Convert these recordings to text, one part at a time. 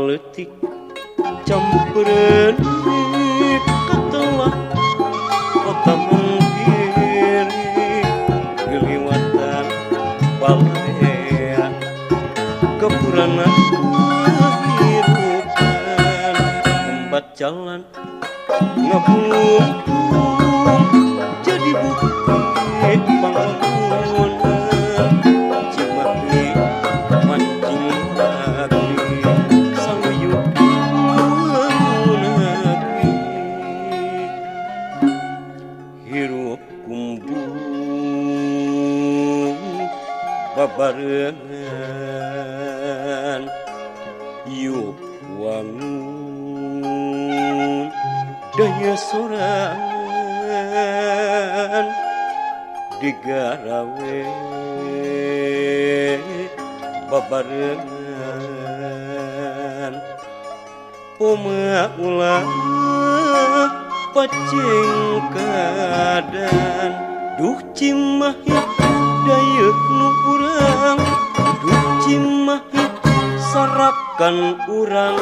Letik campuran katelah kota mengkiri geliwatan balaya kepurana kehidupan membat jalan ngabulung jadi bukti bangunan Cimahi mancing lagi hirup kumbung babarengan yuk wangun daya sorangan digarawe babarengan poma ulah pacing kadan duh Cimahi dayeuh nu urang duh Cimahi sarakan urang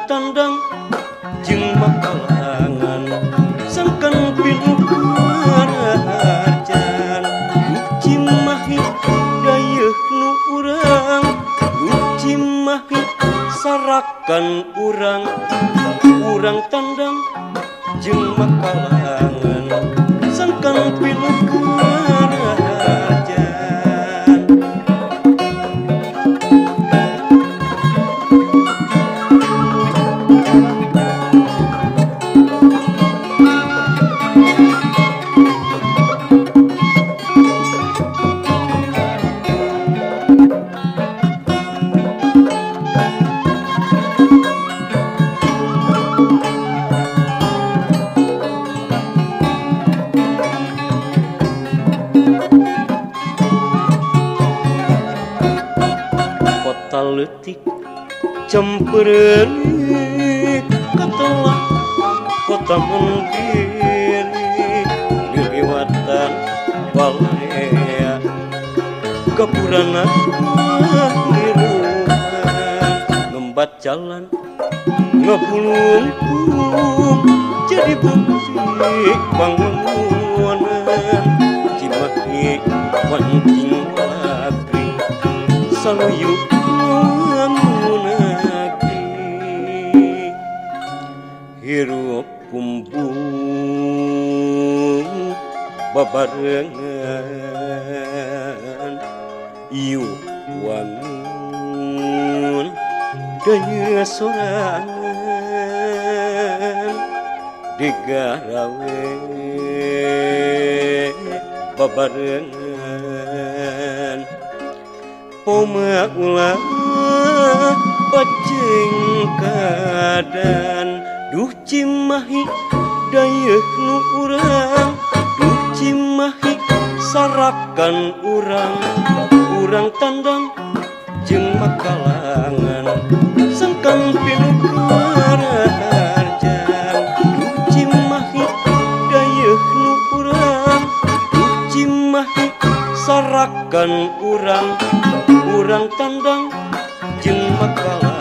tandang jeung makalangan sangkan pilu karajan duh Cimahi dayeuh nu urang duh Cimahi sarakan urang tandang jeung makalangan sangkan pilu karajan letik campuran katelah kota mengkiri geliwatan balaya kepurana kehidupan ngembat jalan ngabulung jadi bukti bangunan Cimahi mancing lagi saluyuk hirup kumbung babarengan yuk wangun daya sorangan digarawe babarengan poma ulah pacing kadan duh Cimahi dayeuh nu urang duh Cimahi sarakan urang tandang jeung makalangan sangkan pilu karajan duh Cimahi dayeuh nu urang duh Cimahi sarakan urang tandang jeung makalangan